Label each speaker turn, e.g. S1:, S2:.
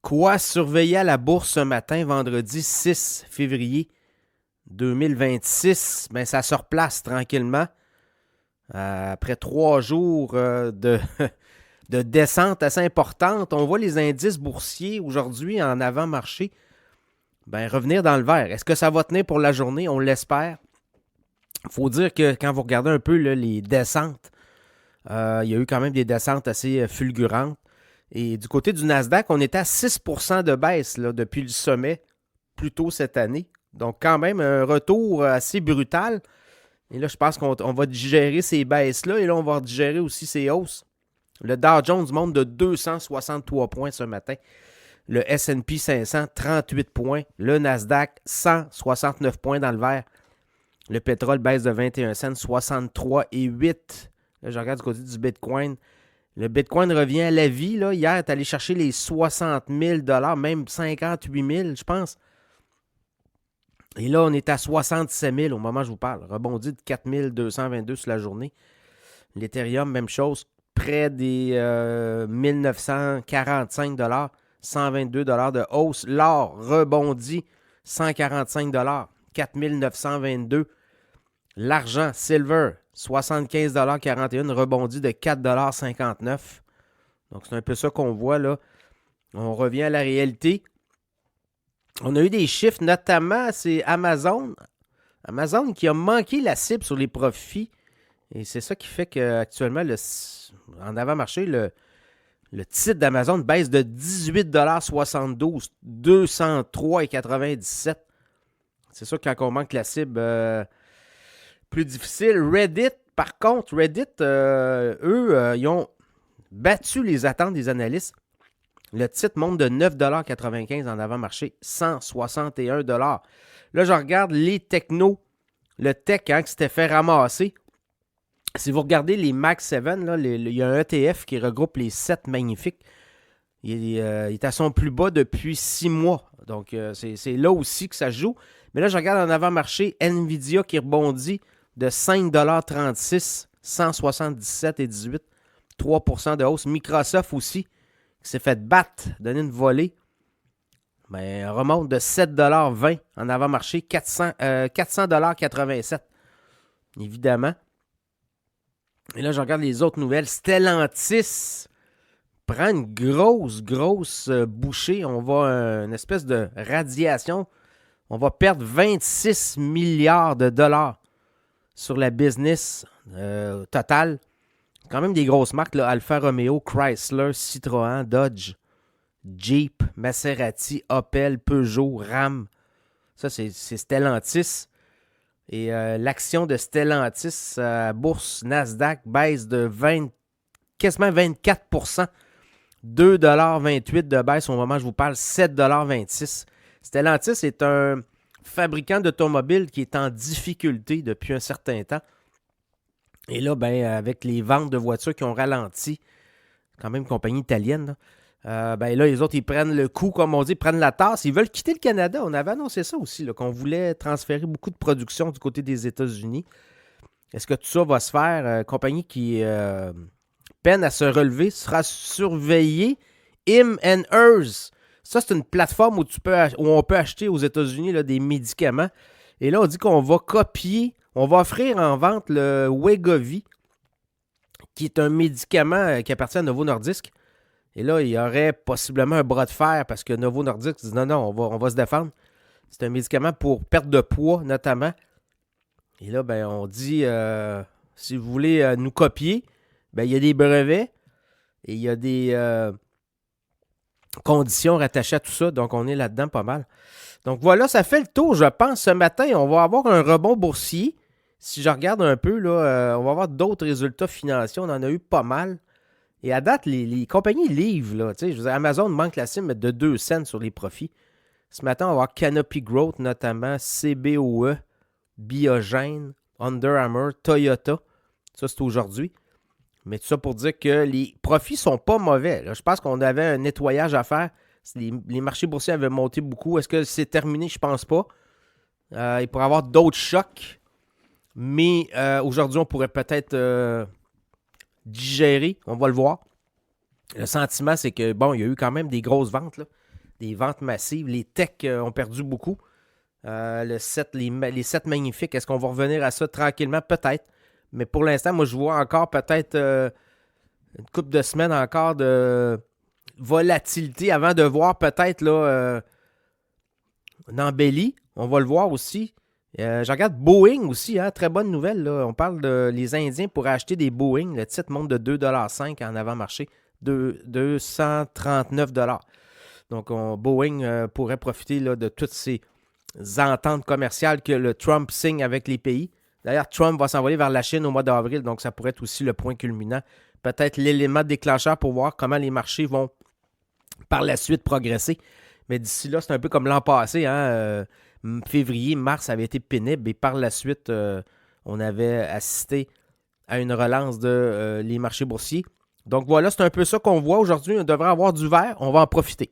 S1: Quoi surveiller à la bourse ce matin, vendredi 6 février 2026? Ben, ça se replace tranquillement. Après 3 jours de descente assez importante, on voit les indices boursiers aujourd'hui en avant-marché revenir dans le vert. Est-ce que ça va tenir pour la journée? On l'espère. Il faut dire que quand vous regardez un peu là, les descentes, il y a eu quand même des descentes assez fulgurantes. Et du côté du Nasdaq, on était à 6% de baisse là, depuis le sommet plus tôt cette année. Donc quand même un retour assez brutal. Et là, je pense qu'on va digérer ces baisses-là et là, on va digérer aussi ces hausses. Le Dow Jones monte de 263 points ce matin. Le S&P 500, 38 points. Le Nasdaq, 169 points dans le vert. Le pétrole baisse de 21 cents, 63,8. Là, je regarde du côté du Bitcoin. Le Bitcoin revient à la vie. Là. Hier, tu es allé chercher les 60 000 $, même 58 000, je pense. Et là, on est à 67 000 au moment où je vous parle. Rebondi de 4 222 sur la journée. L'Ethereum, même chose. Près des 1945 $, 122 $ de hausse. L'or rebondit 145 $, 4 922. L'argent, silver, 75,41 $, rebondit de 4,59 $. Donc, c'est un peu ça qu'on voit là. On revient à la réalité. On a eu des chiffres, notamment, c'est Amazon. Amazon qui a manqué la cible sur les profits. Et c'est ça qui fait qu'actuellement, en avant-marché, le titre d'Amazon baisse de 18,72 $, 203,97 $. C'est sûr que quand on manque la cible plus difficile. Reddit, par contre, ils ont battu les attentes des analystes. Le titre monte de 9,95 $ en avant-marché, 161 $. Là, je regarde les technos, le tech qui s'était fait ramasser. Si vous regardez les Mag 7, là, il y a un ETF qui regroupe les 7 magnifiques. Il est à son plus bas depuis 6 mois. Donc, c'est là aussi que ça se joue. Mais là, je regarde en avant-marché, Nvidia qui rebondit de 5,36 $, 177,18 $, 3% de hausse. Microsoft aussi, qui s'est fait battre, donner une volée. Remonte de 7,20 $ en avant-marché, 400,87 $. Évidemment. Et là, je regarde les autres nouvelles. Stellantis prend une grosse bouchée. On va une espèce de radiation. On va perdre 26 milliards de dollars sur la business totale. Quand même des grosses marques, là, Alfa Romeo, Chrysler, Citroën, Dodge, Jeep, Maserati, Opel, Peugeot, Ram. Ça, c'est Stellantis. Et l'action de Stellantis à bourse Nasdaq baisse de quasiment 24%. 2,28 $ de baisse au moment où je vous parle, 7,26 $. Stellantis est un fabricant d'automobiles qui est en difficulté depuis un certain temps. Et là, avec les ventes de voitures qui ont ralenti, quand même compagnie italienne, là, les autres, ils prennent le coup, comme on dit, ils prennent la tasse. Ils veulent quitter le Canada. On avait annoncé ça aussi, là, qu'on voulait transférer beaucoup de production du côté des États-Unis. Est-ce que tout ça va se faire? Compagnie qui peine à se relever sera surveillée. Im & Hers. Ça, c'est une plateforme où on peut acheter aux États-Unis là, des médicaments. Et là, on dit qu'on va copier, on va offrir en vente le Wegovy, qui est un médicament qui appartient à Novo Nordisk. Et là, il y aurait possiblement un bras de fer parce que Novo Nordisk dit non, on va se défendre. C'est un médicament pour perte de poids, notamment. Et là, on dit, si vous voulez nous copier, il y a des brevets et il y a des conditions rattachées à tout ça. Donc, on est là-dedans pas mal. Donc, voilà, ça fait le tour, je pense. Ce matin, on va avoir un rebond boursier. Si je regarde un peu, là, on va avoir d'autres résultats financiers. On en a eu pas mal. Et à date, les compagnies livrent. Là, je veux dire, Amazon manque la cible de 2 cents sur les profits. Ce matin, on va avoir Canopy Growth, notamment CBOE, Biogen, Under Armour, Toyota. Ça, c'est aujourd'hui. Mais tout ça pour dire que les profits ne sont pas mauvais. Là, je pense qu'on avait un nettoyage à faire. Les marchés boursiers avaient monté beaucoup. Est-ce que c'est terminé? Je ne pense pas. Il pourrait y avoir d'autres chocs. Mais aujourd'hui, on pourrait peut-être digérer. On va le voir. Le sentiment, c'est que, il y a eu quand même des grosses ventes, là. des ventes massives. Les techs ont perdu beaucoup. Les 7 magnifiques, est-ce qu'on va revenir à ça tranquillement? Peut-être. Mais pour l'instant, moi, je vois encore peut-être une couple de semaines encore de volatilité avant de voir peut-être là, une embellie. On va le voir aussi. Je regarde Boeing aussi, hein, très bonne nouvelle. Là. On parle de les Indiens pour acheter des Boeing. Le titre monte de 2,5 $ en avant-marché. 239 $. Donc, Boeing pourrait profiter là, de toutes ces ententes commerciales que le Trump signe avec les pays. D'ailleurs, Trump va s'envoler vers la Chine au mois d'avril, donc ça pourrait être aussi le point culminant. Peut-être l'élément déclencheur pour voir comment les marchés vont par la suite progresser. Mais d'ici là, c'est un peu comme l'an passé. Hein? Février, mars avait été pénible et par la suite, on avait assisté à une relance de les marchés boursiers. Donc voilà, c'est un peu ça qu'on voit aujourd'hui. On devrait avoir du vert. On va en profiter.